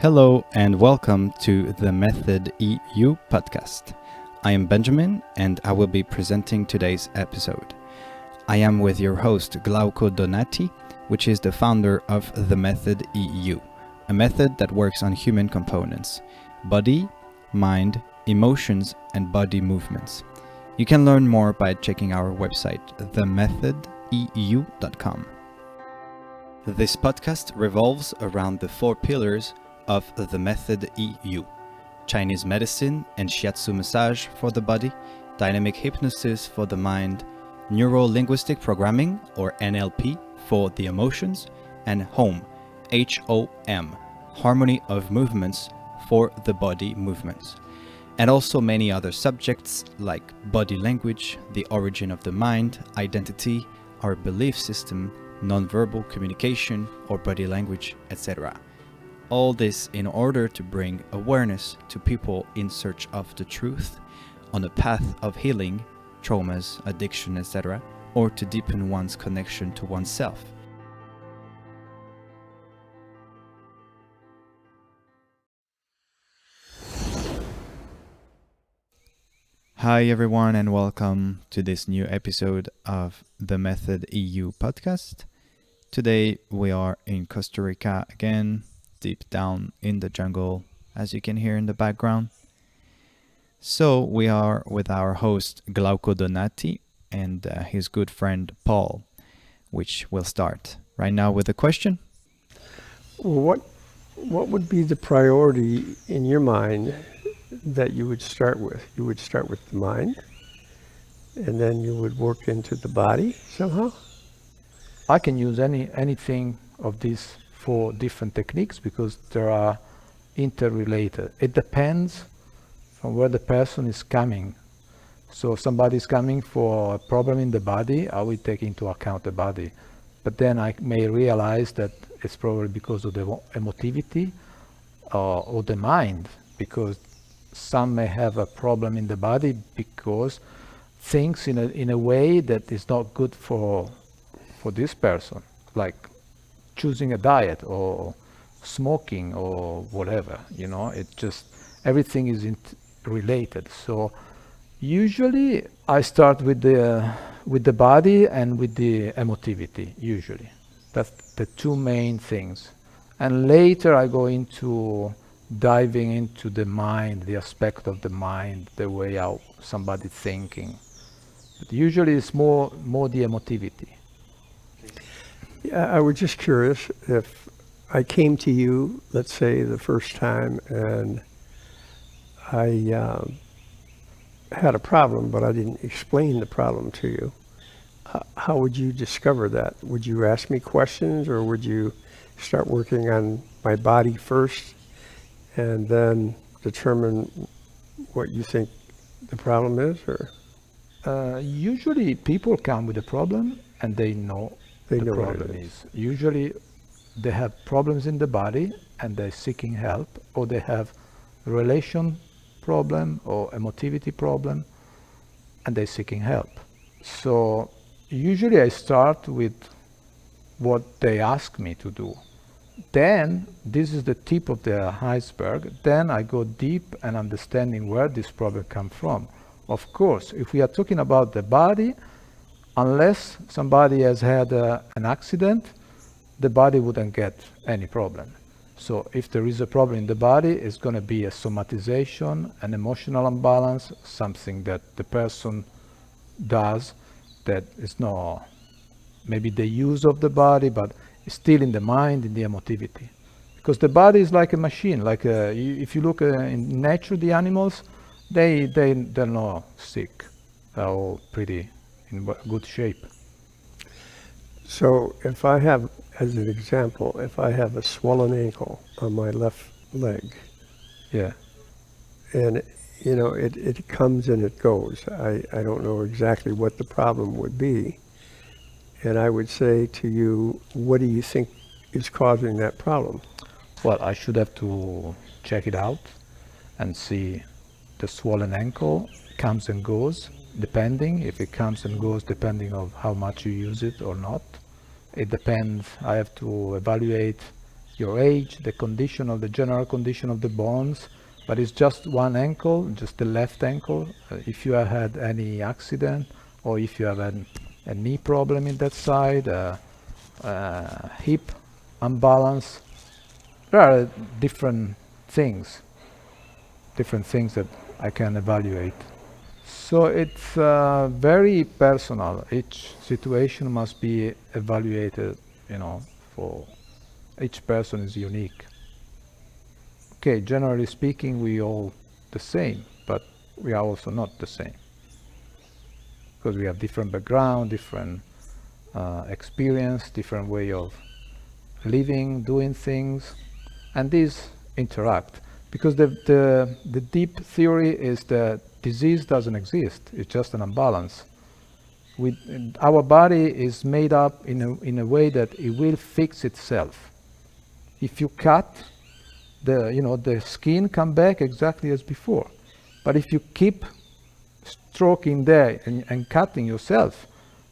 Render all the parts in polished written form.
Hello and welcome to the Method EU podcast. I am Benjamin and I will be presenting today's episode. I am with your host Glauco, which is the founder of the Method EU, a method that works on human components, body, mind, emotions, and body movements. You can learn more by checking our website, themethodeu.com. This podcast revolves around the four pillars of the Method EU: Chinese medicine and shiatsu massage for the body, dynamic hypnosis for the mind, neuro-linguistic programming or NLP for the emotions, and HOM, HOM, harmony of movements for the body movements. And also many other subjects like body language, the origin of the mind, identity, our belief system, nonverbal communication or body language, etc. All this in order to bring awareness to people in search of the truth, on a path of healing, traumas, addiction, etc., or to deepen one's connection to oneself. Hi everyone and welcome to this new episode of the Method EU podcast. Today we are in Costa Rica again, deep down in the jungle, as you can hear in the background. So we are with our host Glauco and his good friend Paul, which will start right now with a question. What would be the priority in your mind that you would start with? You would start with the mind, and then you would work into the body somehow? I can use anything of these four different techniques because they are interrelated. It depends from where the person is coming. So if somebody is coming for a problem in the body, I will take into account the body. But then I may realize that it's probably because of the emotivity or the mind, because some may have a problem in the body because things in a way that is not good for this person, like choosing a diet or smoking or whatever, it just, everything is related. So usually I start with the body and with the emotivity, usually. That's the two main things. And later I go into diving into the mind, the aspect of the mind, the way how somebody's thinking. But usually it's more the emotivity. Yeah, I was just curious if I came to you, let's say the first time, and I had a problem, but I didn't explain the problem to you. How would you discover that? Would you ask me questions, or would you start working on my body first and then determine what you think the problem is? Or Usually people come with a problem and they know they the know what problem it is. Usually they have problems in the body and they're seeking help, or they have relation problem or emotivity problem and they're seeking help. So usually I start with what they ask me to do. Then this is the tip of the iceberg. Then I go deep and understanding where this problem comes from. Of course, if we are talking about the body, unless somebody has had an accident, the body wouldn't get any problem. So if there is a problem in the body, it's going to be a somatization, an emotional imbalance, something that the person does that is not maybe the use of the body, but it's still in the mind, in the emotivity. Because the body is like a machine. Like if you look in nature, the animals, they're not sick. They're all pretty in good shape. So if I have, as an example, if I have a swollen ankle on my left leg, Yeah. and it comes and it goes, I don't know exactly what the problem would be, and I would say to you, what do you think is causing that problem? Well, I should have to check it out and see the swollen ankle comes and goes, depending if it comes and goes, depending on how much you use it or not. It depends. I have to evaluate, your age, the condition of the general condition of the bones, but it's just one ankle, just the left ankle. If you have had any accident, or if you have a knee problem in that side, hip imbalance, there are different things that I can evaluate. So it's very personal. Each situation must be evaluated, for each person is unique. Okay, generally speaking, we all the same, but we are also not the same. Because we have different background, different experience, different way of living, doing things, and these interact. Because the deep theory is that disease doesn't exist, it's just an imbalance. Our body is made up in a way that it will fix itself. If you cut, the skin come back exactly as before. But if you keep stroking there and cutting yourself,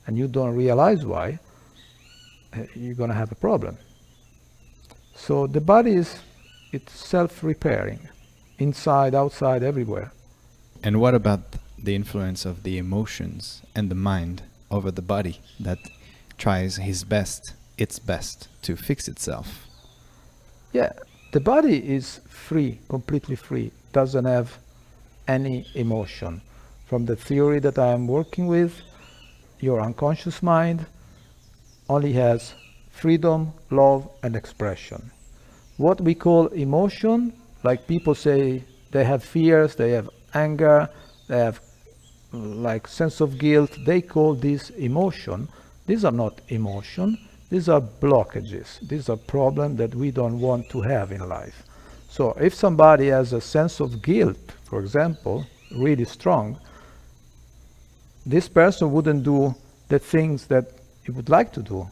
and you don't realize why, you're going to have a problem. So the body it's self-repairing, inside, outside, everywhere. And what about the influence of the emotions and the mind over the body that tries its best to fix itself? Yeah, the body is free, completely free, doesn't have any emotion. From the theory that I am working with, your unconscious mind only has freedom, love, and expression. What we call emotion, like people say they have fears, they have anger, they have like sense of guilt, they call this emotion. These are not emotion, these are blockages. These are problems that we don't want to have in life. So if somebody has a sense of guilt, for example, really strong, this person wouldn't do the things that he would like to do.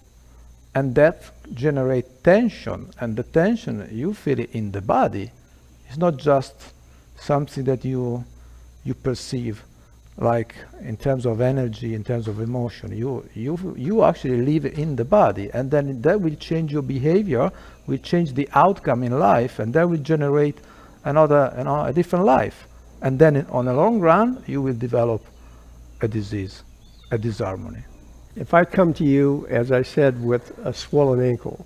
And that generates tension, and the tension you feel it in the body. It's not just something that you perceive, like in terms of energy, in terms of emotion. You actually live in the body, and then that will change your behavior, will change the outcome in life, and that will generate a different life. And then on the long run, you will develop a disease, a disharmony. If I come to you, as I said, with a swollen ankle,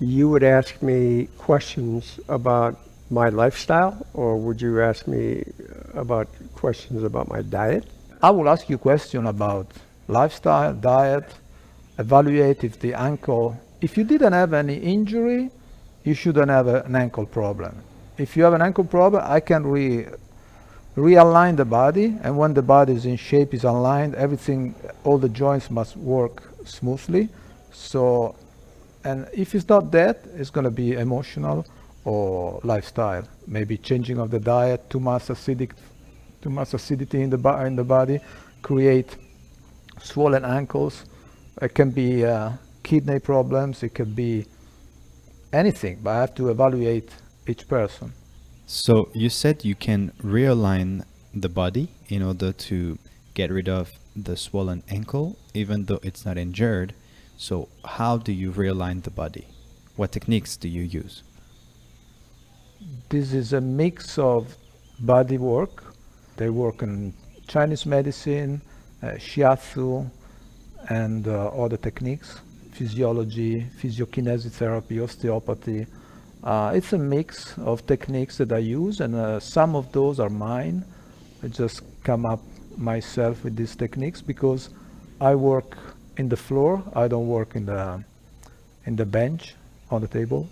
you would ask me questions about my lifestyle, or would you ask me about questions about my diet? I will ask you a question about lifestyle, diet, evaluate if the ankle, if you didn't have any injury, you shouldn't have an ankle problem. If you have an ankle problem, I can realign the body, and when the body is in shape, is aligned, everything, all the joints must work smoothly. So, and if it's not that, it's going to be emotional or lifestyle. Maybe changing of the diet, too much acidity in the body, create swollen ankles. It can be kidney problems. It can be anything, but I have to evaluate each person. So you said you can realign the body in order to get rid of the swollen ankle, even though it's not injured. So how do you realign the body? What techniques do you use? This is a mix of body work. They work in Chinese medicine, shiatsu, and other techniques, physiology, physiokinesitherapy, osteopathy. It's a mix of techniques that I use, and some of those are mine. I just come up myself with these techniques because I work in the floor. I don't work in the bench on the table.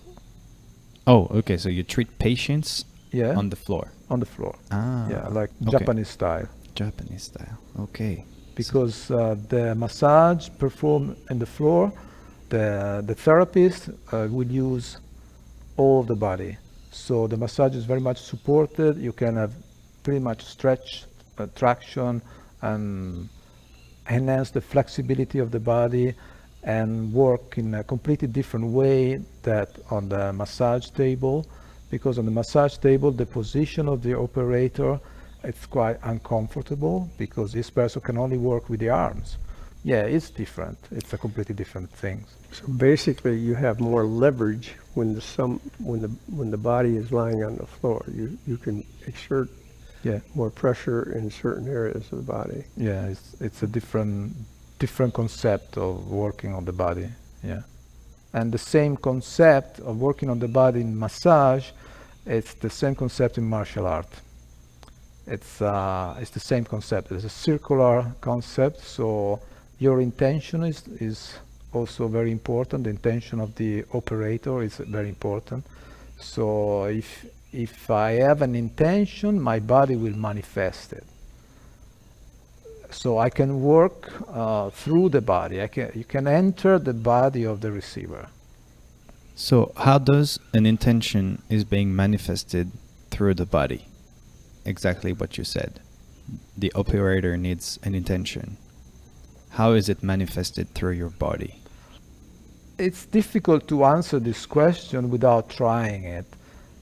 Oh, okay. So you treat patients on the floor. On the floor. Ah, yeah, like okay. Japanese style. Japanese style. Okay. Because the massage performed in the floor, the therapist will use all of the body. So the massage is very much supported. You can have pretty much stretch, traction, and enhance the flexibility of the body, and work in a completely different way that on the massage table. Because on the massage table, the position of the operator, it's quite uncomfortable because this person can only work with the arms. Yeah, it's different. It's a completely different thing. So basically, you have more leverage when when the body is lying on the floor. You can exert Yeah, more pressure in certain areas of the body. yeah, it's a different concept of working on the body. Yeah, and the same concept of working on the body in massage, it's the same concept in martial art. It's the same concept. It's a circular concept. So your intention is also very important. The intention of the operator is very important. So if I have an intention, my body will manifest it. So I can work through the body. You can enter the body of the receiver. So, how does an intention is being manifested through the body? Exactly what you said. The operator needs an intention. How is it manifested through your body? It's difficult to answer this question without trying it.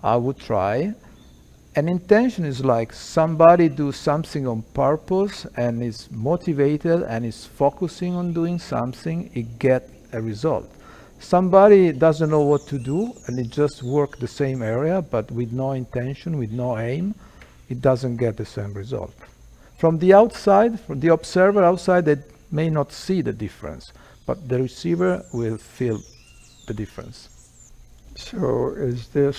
I would try. An intention is like somebody do something on purpose and is motivated and is focusing on doing something, it get a result. Somebody doesn't know what to do and it just work the same area but with no intention, with no aim, it doesn't get the same result. From the outside, from the observer outside, they may not see the difference, but the receiver will feel the difference. So is this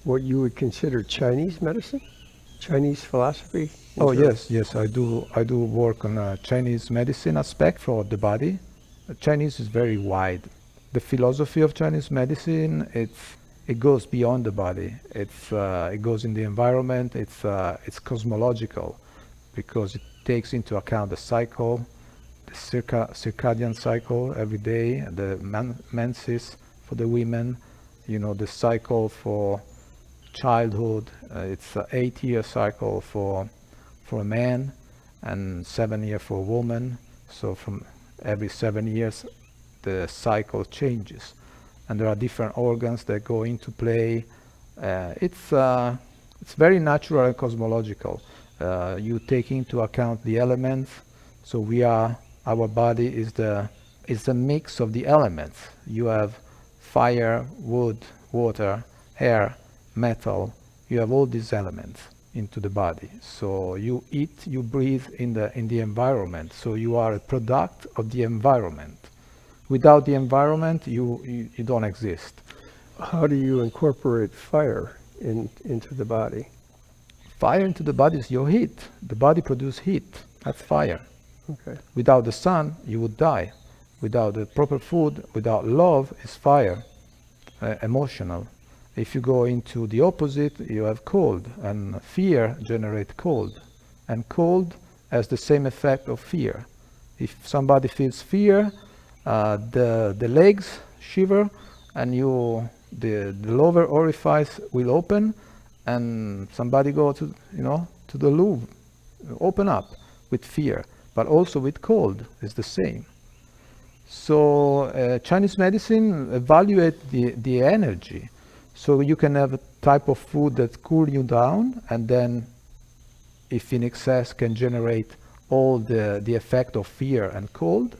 what you would consider Chinese medicine? Chinese philosophy? Oh yes, I do work on a Chinese medicine aspect for the body. Chinese is very wide. The philosophy of Chinese medicine, it goes beyond the body. It goes in the environment. It's cosmological because it takes into account the cycle, the circadian cycle every day, the menses for the women, the cycle for childhood. It's an 8-year cycle for a man and 7-year for a woman. So from every 7 years, the cycle changes, and there are different organs that go into play. It's very natural and cosmological. You take into account the elements. So our body is the mix of the elements. You have fire, wood, water, air, metal. You have all these elements into the body. So you eat, you breathe in the environment. So you are a product of the environment. Without the environment, you don't exist. How do you incorporate fire into the body? Fire into the body is your heat. The body produces heat. That's fire. Okay. Without the sun, you would die. Without the proper food, without love, is fire. Emotional. If you go into the opposite, you have cold, and fear generates cold. And cold has the same effect of fear. If somebody feels fear, the legs shiver, and the lower orifice will open, and somebody go to the Louvre, open up with fear, but also with cold is the same. So Chinese medicine evaluate the energy. So you can have a type of food that cool you down, and then if in excess can generate all the effect of fear and cold,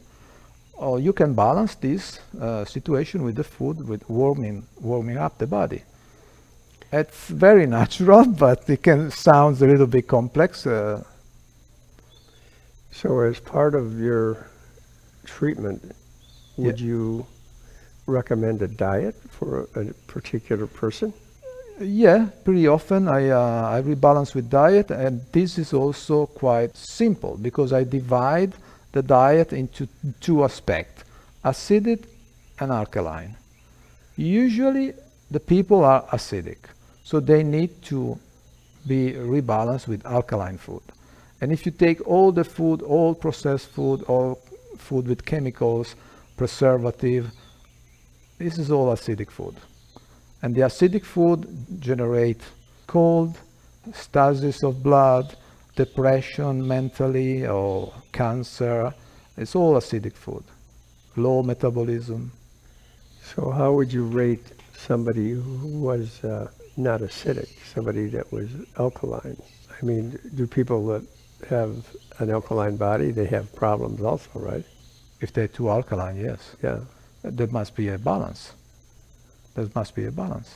or you can balance this situation with the food with warming up the body. It's very natural, but it can sound a little bit complex. So as part of your treatment, would you recommend a diet for a particular person? Yeah, pretty often I rebalance with diet, and this is also quite simple because I divide the diet into two aspects, acidic and alkaline. Usually the people are acidic, so they need to be rebalanced with alkaline food. And if you take all the food, all processed food, all food with chemicals, preservative, this is all acidic food. And the acidic food generate cold, stasis of blood, depression mentally, or cancer. It's all acidic food. Low metabolism. So how would you rate somebody who was not acidic, somebody that was alkaline? I mean, do people that have an alkaline body, they have problems also, right? If they're too alkaline, yes. Yeah. There must be a balance. There must be a balance.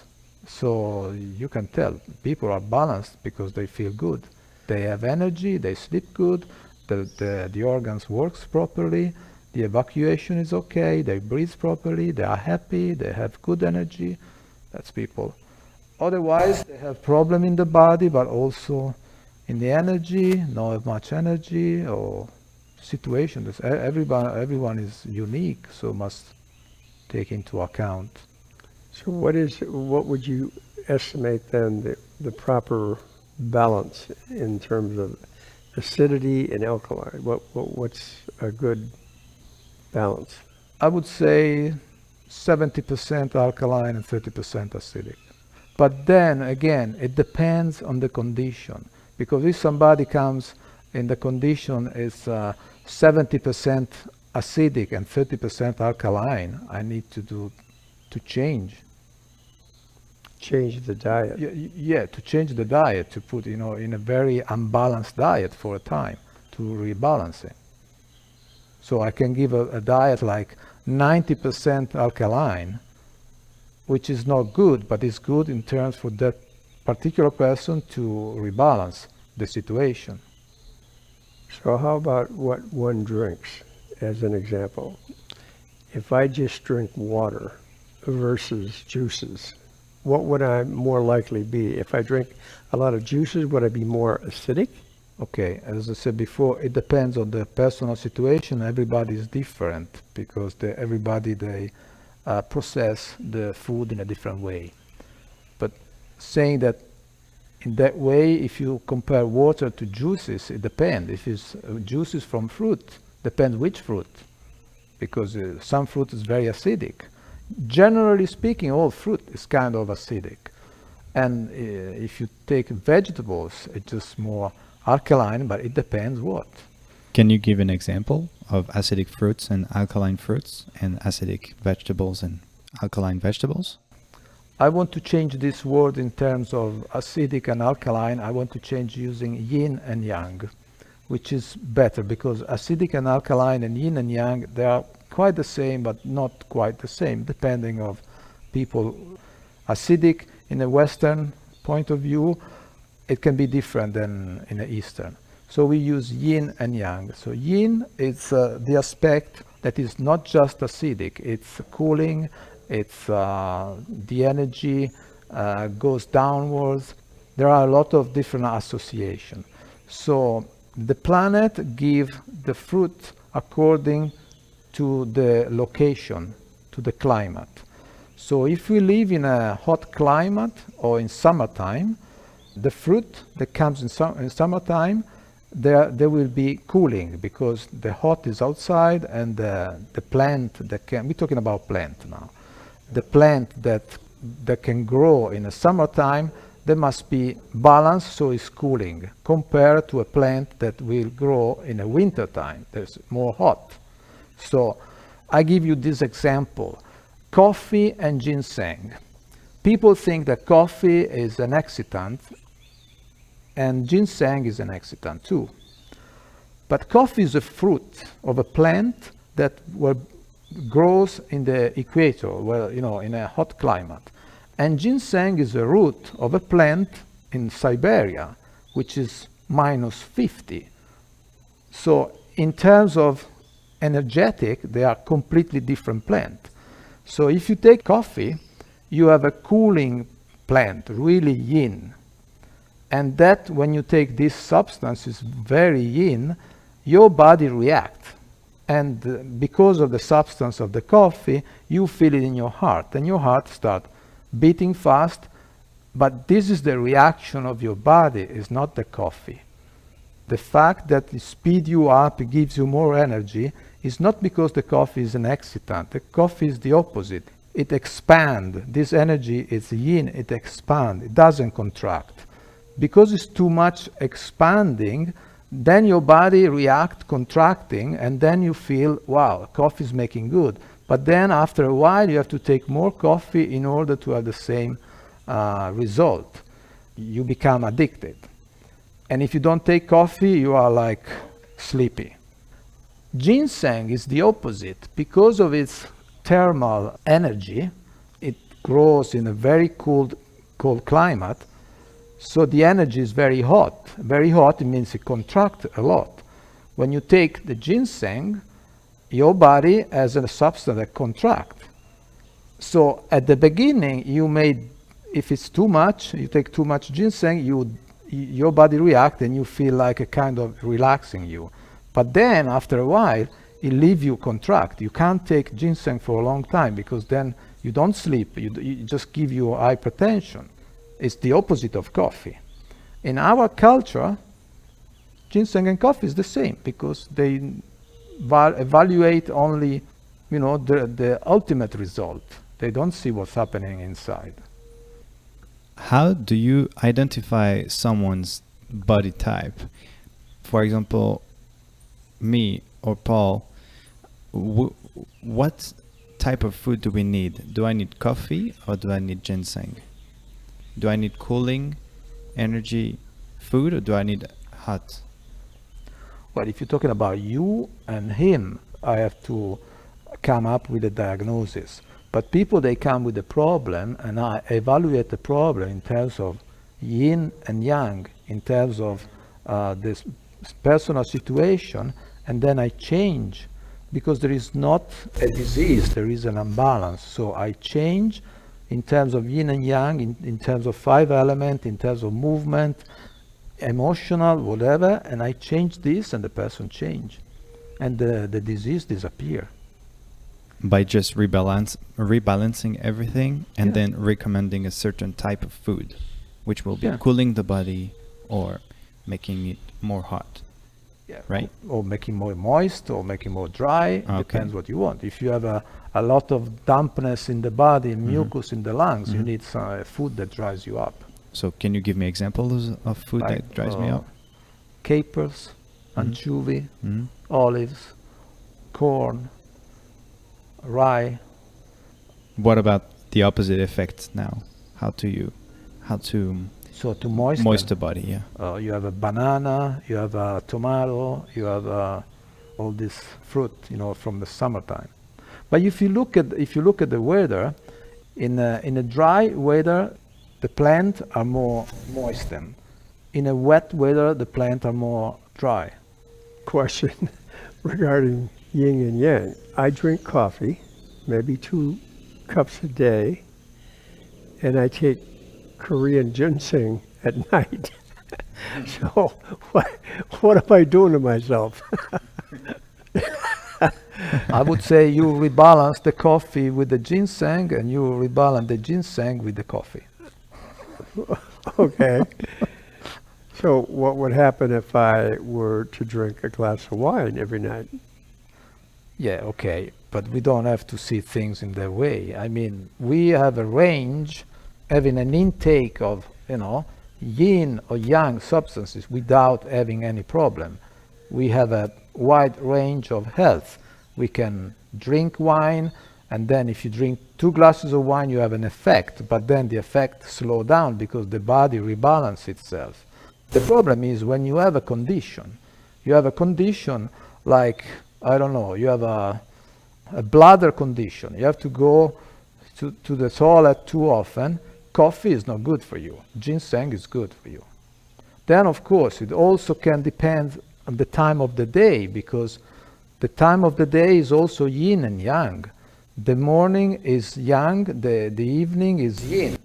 So you can tell people are balanced because they feel good. They have energy, they sleep good, the organs works properly, the evacuation is okay, they breathe properly, they are happy, they have good energy. That's people. Otherwise, they have problem in the body, but also in the energy, not much energy, or situation. Everyone is unique, so must take into account. So what would you estimate then the proper balance in terms of acidity and alkaline? What's a good balance? I would say 70% alkaline and 30% acidic. But then again, it depends on the condition. Because if somebody comes in the condition is 70% acidic and 30% alkaline, I need to change. Change the diet. Yeah, to change the diet, to put, in a very unbalanced diet for a time, to rebalance it. So I can give a diet like 90% alkaline, which is not good, but is good in terms for that particular person to rebalance the situation. So how about what one drinks, as an example? If I just drink water versus juices, what would I more likely be? If I drink a lot of juices, would I be more acidic? Okay, as I said before, it depends on the personal situation. Everybody is different because everybody they process the food in a different way. But saying that in that way, if you compare water to juices, it depends. If it's juices from fruit, depends which fruit, because some fruit is very acidic. Generally speaking, all fruit is kind of acidic. And if you take vegetables, it's just more alkaline, but it depends what. Can you give an example of acidic fruits and alkaline fruits, and acidic vegetables and alkaline vegetables? I want to change this word in terms of acidic and alkaline. I want to change using yin and yang, which is better because acidic and alkaline and yin and yang, they are quite the same, but not quite the same, depending of people. Acidic in a Western point of view, it can be different than in the Eastern. So we use yin and yang. So yin is the aspect that is not just acidic, it's cooling, it's the energy goes downwards. There are a lot of different associations. So the planet gives the fruit according to the location, to the climate. So if we live in a hot climate or in summertime, the fruit that comes in summertime, there will be cooling because the hot is outside, and the plant that can, we're talking about plant now, the plant that can grow in the summertime, they must be balanced, so it's cooling, compared to a plant that will grow in the winter time, there's more hot. So I give you this example, coffee and ginseng. People think that coffee is an excitant, and ginseng is an excitant too. But coffee is a fruit of a plant that grows in the equator, in a hot climate. And ginseng is a root of a plant in Siberia, which is -50. So in terms of energetic, they are completely different plant. So if you take coffee, you have a cooling plant, really yin. And that when you take this substance is very yin, your body reacts. And because of the substance of the coffee, you feel it in your heart, and your heart starts beating fast. But this is the reaction of your body, is not the coffee. The fact that it speeds you up, it gives you more energy, is not because the coffee is an excitant. The coffee is the opposite. It expands. This energy is yin, it expands, it doesn't contract. Because it's too much expanding, then your body reacts contracting, and then you feel, wow, coffee is making good. But then after a while, you have to take more coffee in order to have the same result. You become addicted. And if you don't take coffee, you are like sleepy. Ginseng is the opposite. Because of its thermal energy, it grows in a very cold climate, so the energy is very hot. Very hot, it means it contracts a lot. When you take the ginseng, your body has a substance that contracts. So at the beginning, if it's too much, you take too much ginseng, your body reacts and you feel like a kind of relaxing you. But then after a while, it leaves you contract. You can't take ginseng for a long time because then you don't sleep. You just give you hypertension. It's the opposite of coffee. In our culture, ginseng and coffee is the same because they evaluate only, the ultimate result. They don't see what's happening inside. How do you identify someone's body type? For example, me or Paul, what type of food do we need? Do I need coffee or do I need ginseng? Do I need cooling, energy, food, or do I need hot? Well, if you're talking about you and him, I have to come up with a diagnosis. But people, they come with a problem, and I evaluate the problem in terms of yin and yang, in terms of this personal situation, and then I change, because there is not a disease, there is an imbalance. So I change in terms of yin and yang, in terms of 5 elements, in terms of movement, emotional, whatever, and I change this and the person change. And the disease disappear. By just rebalancing everything and then recommending a certain type of food, which will be cooling the body or making it more hot. Yeah, right? Or making more moist or making more dry. Depends what you want. If you have a lot of dampness in the body, mucus in the lungs, you need some food that dries you up. So can you give me examples of food that dries me up? Capers, anchovy, olives, corn, rye. What about the opposite effect now? How to So to moisten. Moist the body, you have a banana, you have a tomato, you have all this fruit, from the summertime. But if you look at the weather, in a dry weather, the plants are more moistened. In a wet weather, the plants are more dry. Question regarding yin and yang. I drink coffee, maybe 2 cups a day, and I take Korean ginseng at night. So what am I doing to myself? I would say you rebalance the coffee with the ginseng, and you rebalance the ginseng with the coffee. Okay. So what would happen if I were to drink a glass of wine every night? Yeah, okay. But we don't have to see things in that way. I mean, we have a range, having an intake of, yin or yang substances without having any problem. We have a wide range of health. We can drink wine, and then if you drink 2 glasses of wine, you have an effect, but then the effect slows down because the body rebalances itself. The problem is when you have a condition like, I don't know, you have a bladder condition, you have to go to the toilet too often. Coffee is not good for you. Ginseng is good for you. Then, of course, it also can depend on the time of the day, because the time of the day is also yin and yang. The morning is yang, the evening is yin.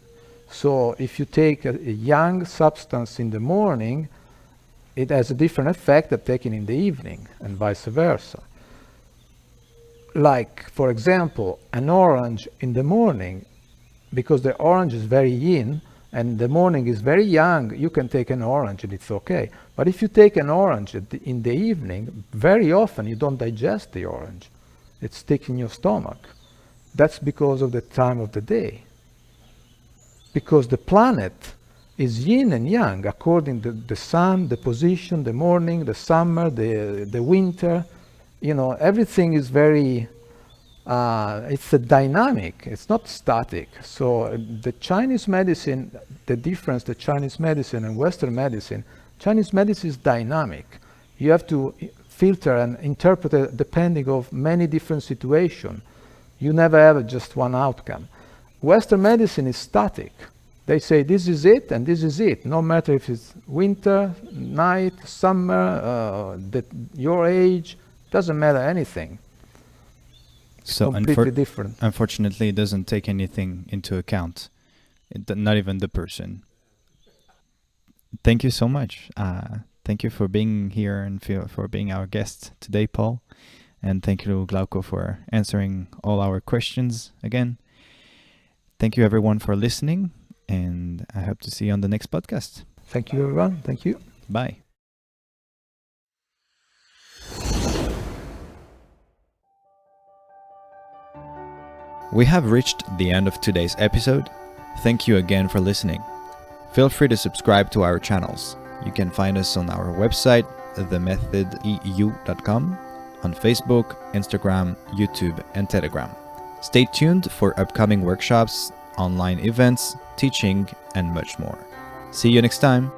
So if you take a yang substance in the morning, it has a different effect than taken in the evening, and vice versa. Like, for example, an orange in the morning, because the orange is very yin and the morning is very yang, you can take an orange and it's okay. But if you take an orange in the evening, very often you don't digest the orange. It's stuck in your stomach. That's because of the time of the day. Because the planet is yin and yang, according to the sun, the position, the morning, the summer, the winter. Everything is very, it's a dynamic, it's not static. So the Chinese medicine, the difference, the Chinese medicine and Western medicine, Chinese medicine is dynamic. You have to filter and interpret it depending of many different situations. You never have just one outcome. Western medicine is static. They say this is it and this is it. No matter if it's winter, night, summer, your age, doesn't matter anything. It's So completely different. unfortunately, it doesn't take anything into account, not even the person. Thank you so much. Thank you for being here and for being our guest today, Paul. And thank you, Glauco, for answering all our questions again. Thank you, everyone, for listening. And I hope to see you on the next podcast. Thank you, everyone. Thank you. Bye. We have reached the end of today's episode. Thank you again for listening. Feel free to subscribe to our channels. You can find us on our website, themethodeu.com, on Facebook, Instagram, YouTube, and Telegram. Stay tuned for upcoming workshops, online events, teaching, and much more. See you next time.